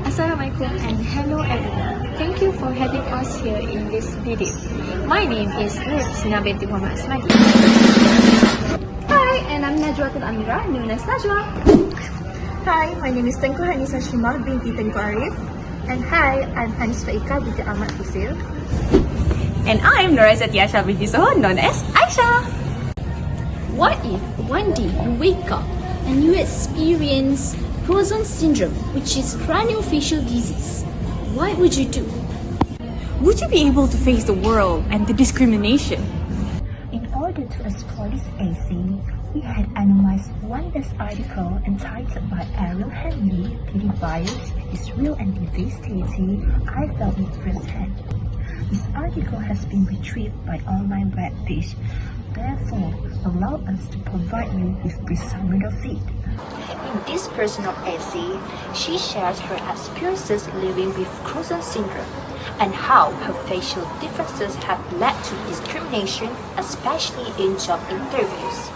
Assalamualaikum and hello everyone. Thank you for having us here in this video. My name is Nur binti Muhammad Asmadi. Hi, and I'm Najwatul Amira, known as Najwa. Hi, my name is Tengku Hanisa Shima binti Tengku Arif. And hi, I'm Hanisfa Ika binti Ahmad Fusil. And I'm Norazat Yasha binti Soho, known as Aisha. What if one day you wake up and you experience Crouzon syndrome, which is craniofacial disease? What would you do? Would you be able to face the world and the discrimination? In order to explore this essay, we had analyzed one best article entitled by Ariel Hanley, "The Bias is Real and Devastating. I Felt It Firsthand." This article has been retrieved by online web page, therefore allow us to provide you with brief summary of it. In this personal essay, she shares her experiences living with Crouzon syndrome and how her facial differences have led to discrimination, especially in job interviews.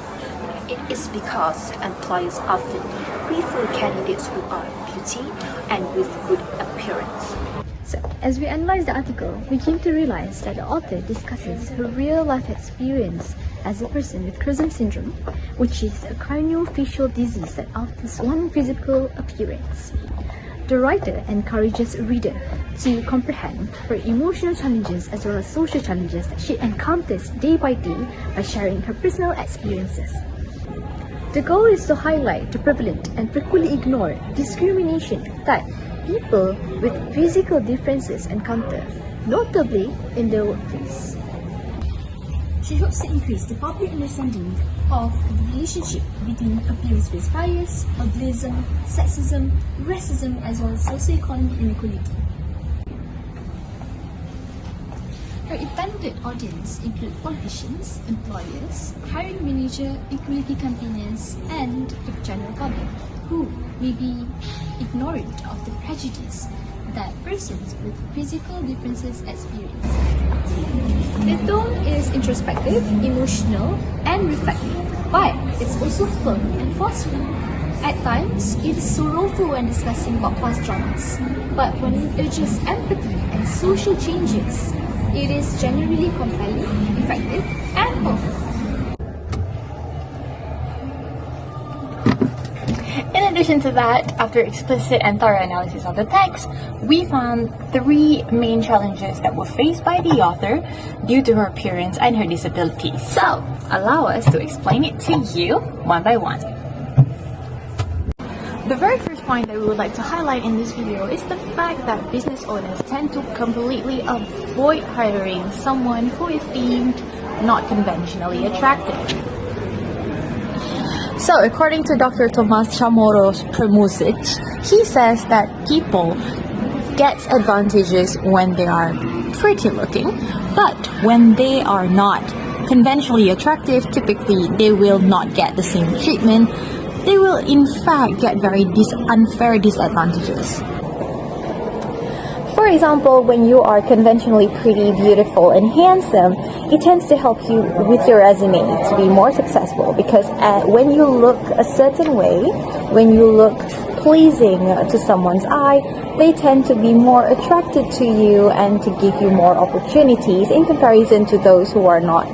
It is because employers often prefer candidates who are beauty and with good appearance. So, as we analyze the article, we came to realize that the author discusses her real-life experience as a person with Crouzon syndrome, which is a craniofacial disease that alters one's physical appearance. The writer encourages the reader to comprehend her emotional challenges as well as social challenges that she encounters day by day by sharing her personal experiences. The goal is to highlight the prevalent and frequently ignored discrimination that people with physical differences encounter, notably in the workplace. She hopes to increase the public understanding of the relationship between appearance-based bias, ableism, sexism, racism, as well as socioeconomic inequality. Her intended audience include politicians, employers, hiring manager, equality campaigners, and the general public, who may be ignorant of the prejudice that persons with physical differences experience. The tone is introspective, emotional, and reflective, but it's also firm and forceful. At times, it is sorrowful when discussing about past dramas, but when it urges empathy and social changes, it is generally compelling, effective, and hopeful. In addition to that, after explicit and thorough analysis of the text, we found 3 main challenges that were faced by the author due to her appearance and her disabilities. So, allow us to explain it to you one by one. The very first point that we would like to highlight in this video is the fact that business owners tend to completely avoid hiring someone who is deemed not conventionally attractive. So, according to Dr. Tomas Chamorros Premuzic, he says that people get advantages when they are pretty looking, but when they are not conventionally attractive, typically they will not get the same treatment. They will in fact get very unfair disadvantages. For example, when you are conventionally pretty, beautiful, and handsome, it tends to help you with your resume to be more successful because when you look a certain way, when you look pleasing to someone's eye, they tend to be more attracted to you and to give you more opportunities in comparison to those who are not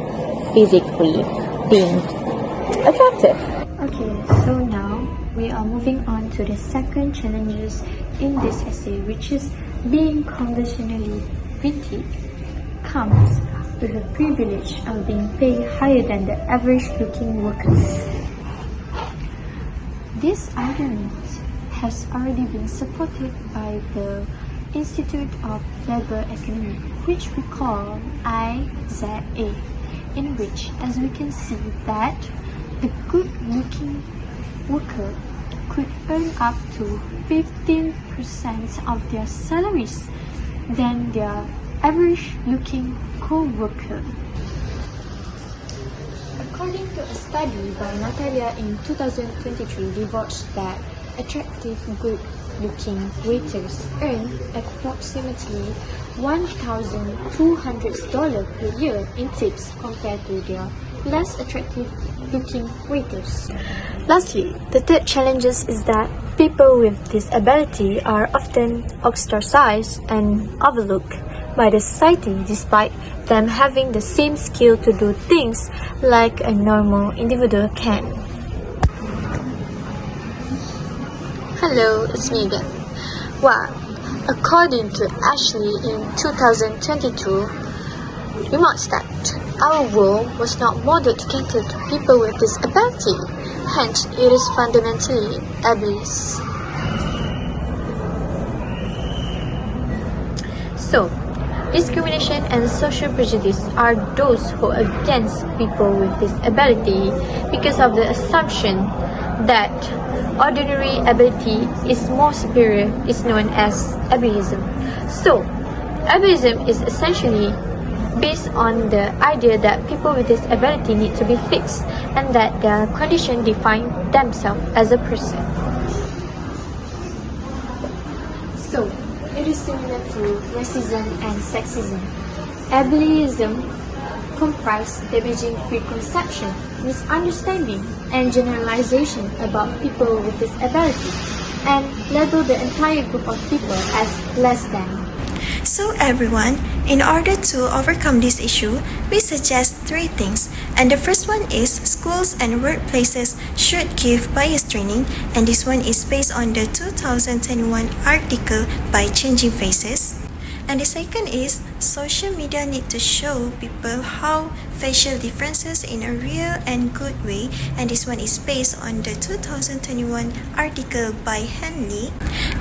physically deemed attractive. Okay, so now we are moving on to the second challenges in this essay, which is being conventionally pretty comes with the privilege of being paid higher than the average looking workers. This argument has already been supported by the Institute of Labor Economics, which we call IZA, in which, as we can see, that the good-looking worker could earn up to 15% of their salaries than their average-looking co-worker. According to a study by Natalia in 2023, divulged that attractive, good-looking waiters earn approximately $1,200 per year in tips compared to their less attractive looking waiters. Lastly, the third challenge is that people with disability are often ostracized and overlooked by the society despite them having the same skill to do things like a normal individual can. Hello, it's me again. Well, according to Ashley in 2022, remarks that our world was not modeled to cater to people with disability, hence it is fundamentally ableist. So, discrimination and social prejudice are those who are against people with disability because of the assumption that ordinary ability is more superior is known as ableism. So, ableism is essentially based on the idea that people with disability need to be fixed and that their condition define themselves as a person. So, it is similar to racism and sexism. Ableism comprises damaging preconception, misunderstanding, and generalization about people with disability, and label the entire group of people as less than. So everyone, in order to overcome this issue, we suggest 3 things. And the first one is schools and workplaces should give bias training, and this one is based on the 2021 article by Changing Faces. And the second is social media need to show people how facial differences in a real and good way, and this one is based on the 2021 article by Hanley.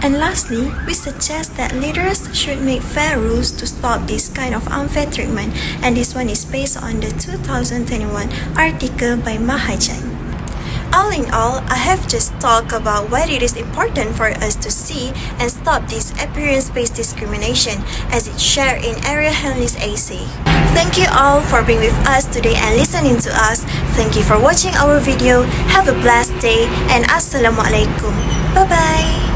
And lastly, we suggest that leaders should make fair rules to stop this kind of unfair treatment, and this one is based on the 2021 article by Mahajan. All in all, I have just talked about why it is important for us to see and stop this appearance-based discrimination as it's shared in Ariel Hanley's essay. Thank you all for being with us today and listening to us. Thank you for watching our video. Have a blessed day and Assalamualaikum. Bye-bye.